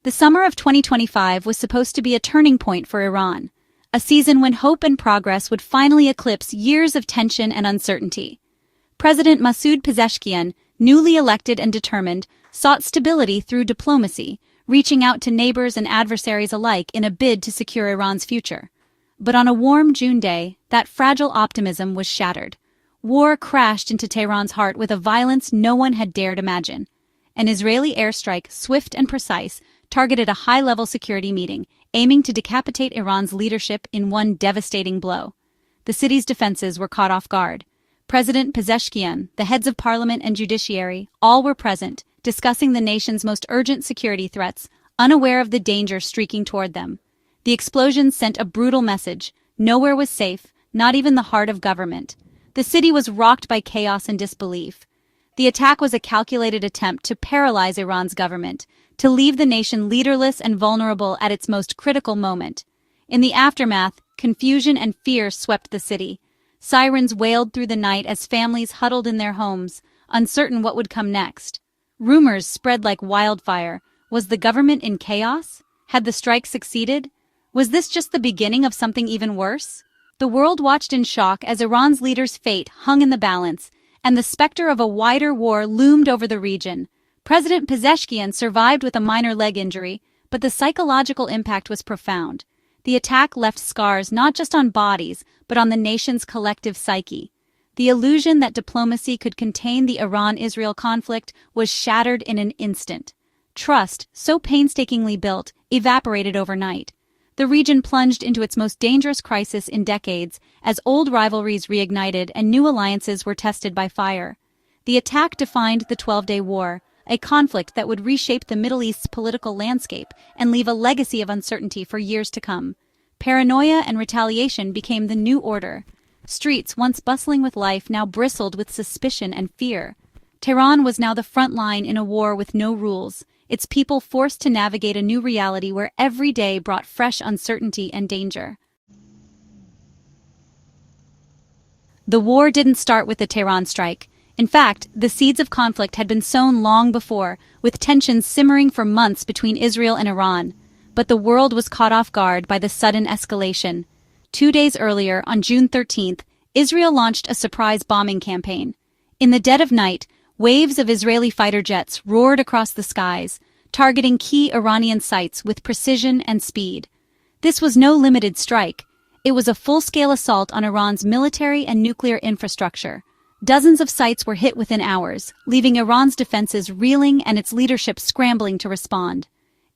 The summer of 2025 was supposed to be a turning point for Iran, a season when hope and progress would finally eclipse years of tension and uncertainty. President Masoud Pezeshkian, newly elected and determined, sought stability through diplomacy, reaching out to neighbors and adversaries alike in a bid to secure Iran's future. But on a warm June day, that fragile optimism was shattered. War crashed into Tehran's heart with a violence no one had dared imagine. An Israeli airstrike, swift and precise, targeted a high-level security meeting, aiming to decapitate Iran's leadership in one devastating blow. The city's defenses were caught off guard. President Pezeshkian, the heads of parliament and judiciary, all were present, discussing the nation's most urgent security threats, unaware of the danger streaking toward them. The explosion sent a brutal message. Nowhere was safe, not even the heart of government. The city was rocked by chaos and disbelief. The attack was a calculated attempt to paralyze Iran's government, to leave the nation leaderless and vulnerable at its most critical moment. In the aftermath, confusion and fear swept the city. Sirens wailed through the night as families huddled in their homes, uncertain what would come next. Rumors spread like wildfire. Was the government in chaos? Had the strike succeeded? Was this just the beginning of something even worse? The world watched in shock as Iran's leader's fate hung in the balance, and the specter of a wider war loomed over the region. President Pezeshkian survived with a minor leg injury, but the psychological impact was profound. The attack left scars not just on bodies, but on the nation's collective psyche. The illusion that diplomacy could contain the Iran-Israel conflict was shattered in an instant. Trust, so painstakingly built, evaporated overnight. The region plunged into its most dangerous crisis in decades as old rivalries reignited and new alliances were tested by fire. The attack defined the 12-day war, a conflict that would reshape the Middle East's political landscape and leave a legacy of uncertainty for years to come. Paranoia and retaliation became the new order. Streets, once bustling with life, now bristled with suspicion and fear. Tehran was now the front line in a war with no rules, its people forced to navigate a new reality where every day brought fresh uncertainty and danger. The war didn't start with the Tehran strike. In fact, the seeds of conflict had been sown long before, with tensions simmering for months between Israel and Iran. But the world was caught off guard by the sudden escalation. 2 days earlier, on June 13th, Israel launched a surprise bombing campaign. In the dead of night, waves of Israeli fighter jets roared across the skies, targeting key Iranian sites with precision and speed. This was no limited strike. It was a full-scale assault on Iran's military and nuclear infrastructure. Dozens of sites were hit within hours, leaving Iran's defenses reeling and its leadership scrambling to respond.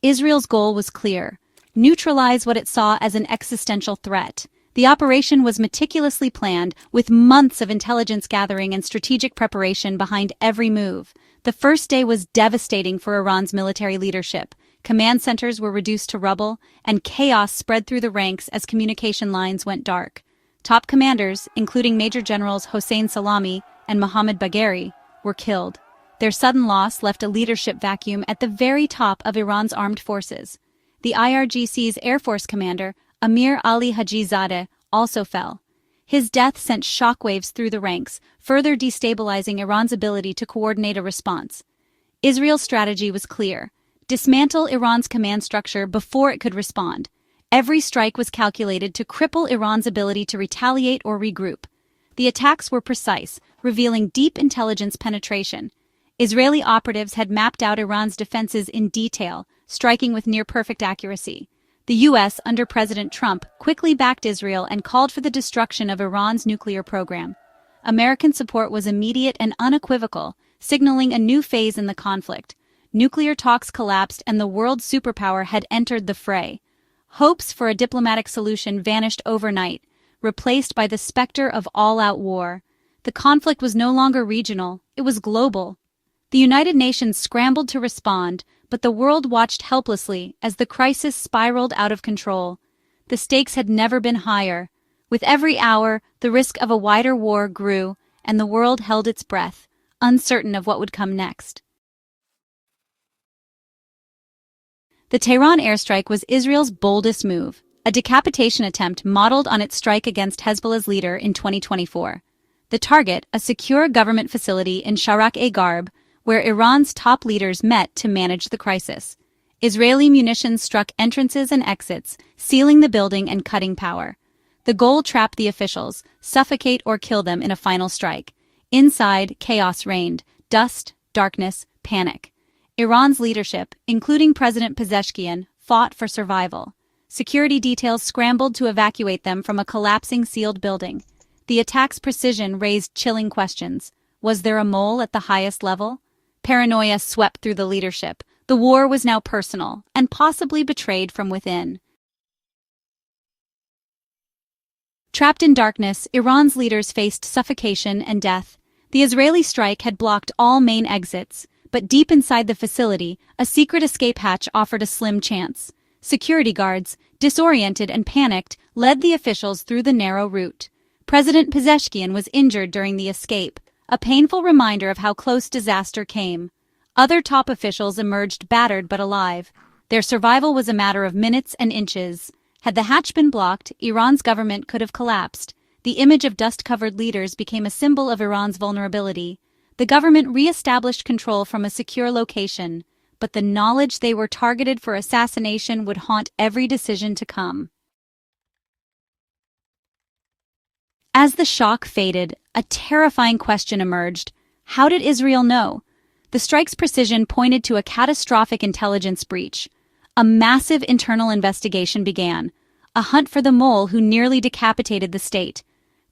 Israel's goal was clear: neutralize what it saw as an existential threat. The operation was meticulously planned, with months of intelligence gathering and strategic preparation behind every move. The first day was devastating for Iran's military leadership. Command centers were reduced to rubble, and chaos spread through the ranks as communication lines went dark. Top commanders, including Major Generals Hossein Salami and Mohammad Bagheri, were killed. Their sudden loss left a leadership vacuum at the very top of Iran's armed forces. The IRGC's Air Force commander, Amir Ali Hajizadeh, also fell. His death sent shockwaves through the ranks, further destabilizing Iran's ability to coordinate a response. Israel's strategy was clear: dismantle Iran's command structure before it could respond. Every strike was calculated to cripple Iran's ability to retaliate or regroup. The attacks were precise, revealing deep intelligence penetration. Israeli operatives had mapped out Iran's defenses in detail, striking with near-perfect accuracy. The U.S., under President Trump, quickly backed Israel and called for the destruction of Iran's nuclear program. American support was immediate and unequivocal, signaling a new phase in the conflict. Nuclear talks collapsed and the world superpower had entered the fray. Hopes for a diplomatic solution vanished overnight, replaced by the specter of all-out war. The conflict was no longer regional, it was global. The United Nations scrambled to respond, but the world watched helplessly as the crisis spiraled out of control. The stakes had never been higher. With every hour, the risk of a wider war grew, and the world held its breath, uncertain of what would come next. The Tehran airstrike was Israel's boldest move, a decapitation attempt modeled on its strike against Hezbollah's leader in 2024. The target, a secure government facility in Sharak-e-Garb, where Iran's top leaders met to manage the crisis. Israeli munitions struck entrances and exits, sealing the building and cutting power. The goal: trap the officials, suffocate or kill them in a final strike. Inside, chaos reigned: dust, darkness, panic. Iran's leadership, including President Pezeshkian, fought for survival. Security details scrambled to evacuate them from a collapsing sealed building. The attack's precision raised chilling questions. Was there a mole at the highest level? Paranoia swept through the leadership. The war was now personal, and possibly betrayed from within. Trapped in darkness, Iran's leaders faced suffocation and death. The Israeli strike had blocked all main exits, but deep inside the facility, a secret escape hatch offered a slim chance. Security guards, disoriented and panicked, led the officials through the narrow route. President Pezeshkian was injured during the escape, a painful reminder of how close disaster came. Other top officials emerged battered but alive. Their survival was a matter of minutes and inches. Had the hatch been blocked, Iran's government could have collapsed. The image of dust-covered leaders became a symbol of Iran's vulnerability. The government re-established control from a secure location, but the knowledge they were targeted for assassination would haunt every decision to come. As the shock faded, a terrifying question emerged. How did Israel know? The strike's precision pointed to a catastrophic intelligence breach. A massive internal investigation began, a hunt for the mole who nearly decapitated the state.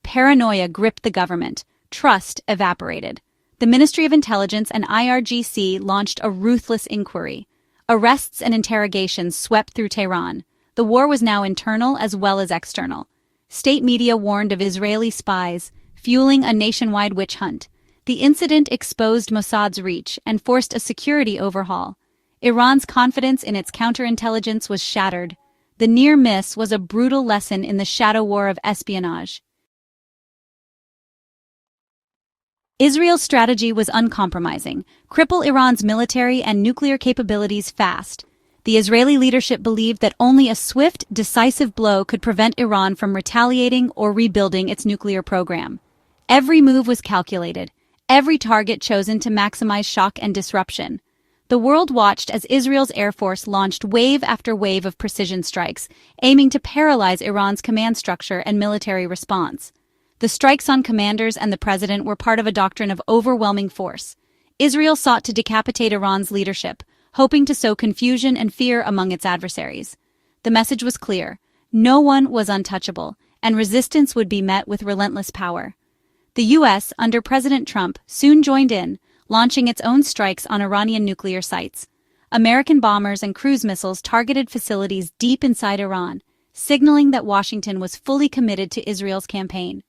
Paranoia gripped the government. Trust evaporated. The Ministry of Intelligence and IRGC launched a ruthless inquiry. Arrests and interrogations swept through Tehran. The war was now internal as well as external. State media warned of Israeli spies, fueling a nationwide witch hunt. The incident exposed Mossad's reach and forced a security overhaul. Iran's confidence in its counterintelligence was shattered. The near miss was a brutal lesson in the shadow war of espionage. Israel's strategy was uncompromising: cripple Iran's military and nuclear capabilities fast. The Israeli leadership believed that only a swift, decisive blow could prevent Iran from retaliating or rebuilding its nuclear program. Every move was calculated, every target chosen to maximize shock and disruption. The world watched as Israel's Air Force launched wave after wave of precision strikes, aiming to paralyze Iran's command structure and military response. The strikes on commanders and the president were part of a doctrine of overwhelming force. Israel sought to decapitate Iran's leadership, hoping to sow confusion and fear among its adversaries. The message was clear: no one was untouchable, and resistance would be met with relentless power. The U.S., under President Trump, soon joined in, launching its own strikes on Iranian nuclear sites. American bombers and cruise missiles targeted facilities deep inside Iran, signaling that Washington was fully committed to Israel's campaign.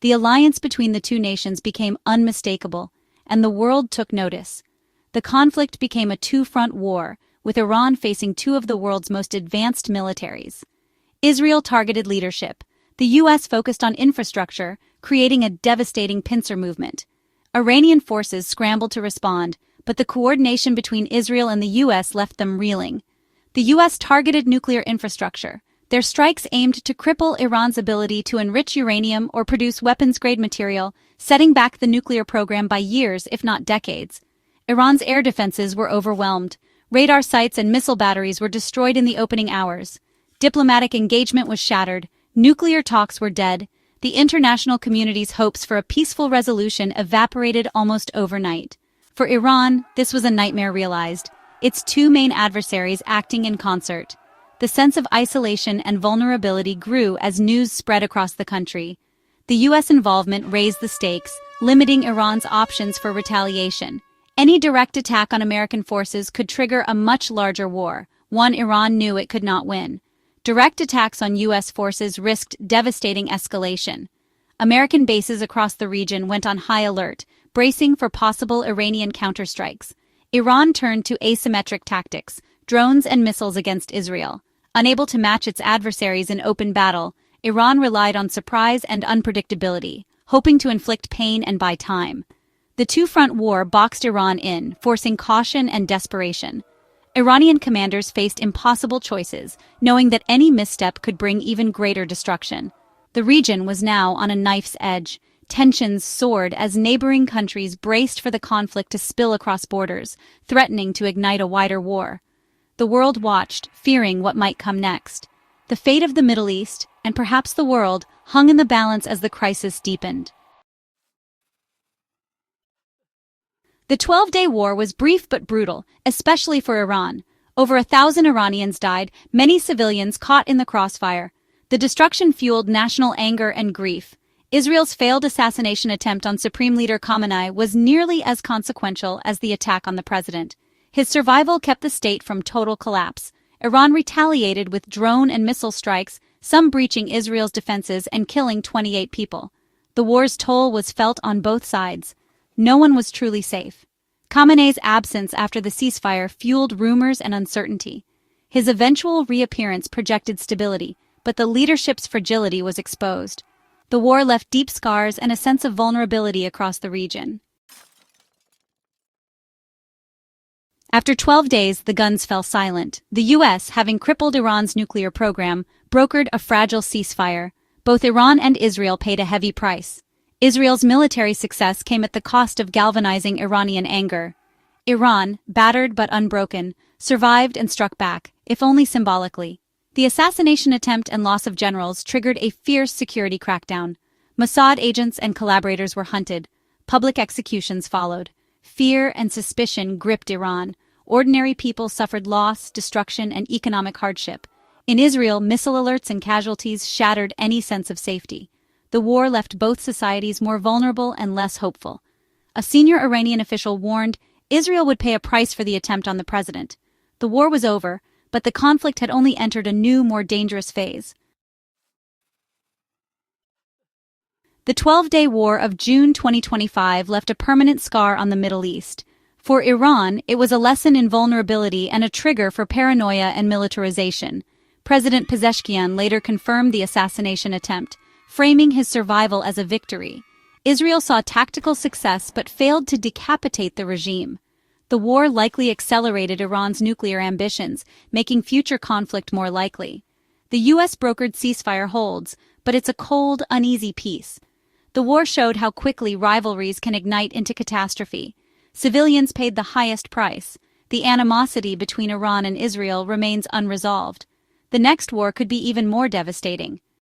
The alliance between the two nations became unmistakable, and the world took notice. The conflict became a two-front war, with Iran facing two of the world's most advanced militaries. Israel targeted leadership. The U.S. focused on infrastructure, creating a devastating pincer movement. Iranian forces scrambled to respond, but the coordination between Israel and the U.S. left them reeling. The U.S. targeted nuclear infrastructure. Their strikes aimed to cripple Iran's ability to enrich uranium or produce weapons-grade material, setting back the nuclear program by years, if not decades. Iran's air defenses were overwhelmed. Radar sites and missile batteries were destroyed in the opening hours. Diplomatic engagement was shattered. Nuclear talks were dead. The international community's hopes for a peaceful resolution evaporated almost overnight. For Iran, this was a nightmare realized. Its two main adversaries acting in concert. The sense of isolation and vulnerability grew as news spread across the country. The U.S. involvement raised the stakes, limiting Iran's options for retaliation. Any direct attack on American forces could trigger a much larger war, one Iran knew it could not win. Direct attacks on U.S. forces risked devastating escalation. American bases across the region went on high alert, bracing for possible Iranian counterstrikes. Iran turned to asymmetric tactics, drones and missiles against Israel. Unable to match its adversaries in open battle, Iran relied on surprise and unpredictability, hoping to inflict pain and buy time. The two-front war boxed Iran in, forcing caution and desperation. Iranian commanders faced impossible choices, knowing that any misstep could bring even greater destruction. The region was now on a knife's edge. Tensions soared as neighboring countries braced for the conflict to spill across borders, threatening to ignite a wider war. The world watched, fearing what might come next. The fate of the Middle East, and perhaps the world, hung in the balance as the crisis deepened. The 12-day war was brief but brutal, especially for Iran. Over 1,000 Iranians died, many civilians caught in the crossfire. The destruction fueled national anger and grief. Israel's failed assassination attempt on Supreme Leader Khamenei was nearly as consequential as the attack on the president. His survival kept the state from total collapse. Iran retaliated with drone and missile strikes, some breaching Israel's defenses and killing 28 people. The war's toll was felt on both sides. No one was truly safe. Khamenei's absence after the ceasefire fueled rumors and uncertainty. His eventual reappearance projected stability, but the leadership's fragility was exposed. The war left deep scars and a sense of vulnerability across the region. After 12 days, the guns fell silent. The U.S., having crippled Iran's nuclear program, brokered a fragile ceasefire. Both Iran and Israel paid a heavy price. Israel's military success came at the cost of galvanizing Iranian anger. Iran, battered but unbroken, survived and struck back, if only symbolically. The assassination attempt and loss of generals triggered a fierce security crackdown. Mossad agents and collaborators were hunted. Public executions followed. Fear and suspicion gripped Iran. Ordinary people suffered loss, destruction, and economic hardship. In Israel, missile alerts and casualties shattered any sense of safety. The war left both societies more vulnerable and less hopeful. A senior Iranian official warned Israel would pay a price for the attempt on the president. The war was over, but the conflict had only entered a new, more dangerous phase. The 12-day war of June 2025 left a permanent scar on the Middle East. For Iran, it was a lesson in vulnerability and a trigger for paranoia and militarization. President Pezeshkian later confirmed the assassination attempt, framing his survival as a victory. Israel saw tactical success but failed to decapitate the regime. The war likely accelerated Iran's nuclear ambitions, making future conflict more likely. The U.S. brokered ceasefire holds, but it's a cold, uneasy peace. The war showed how quickly rivalries can ignite into catastrophe. Civilians paid the highest price. The animosity between Iran and Israel remains unresolved. The next war could be even more devastating.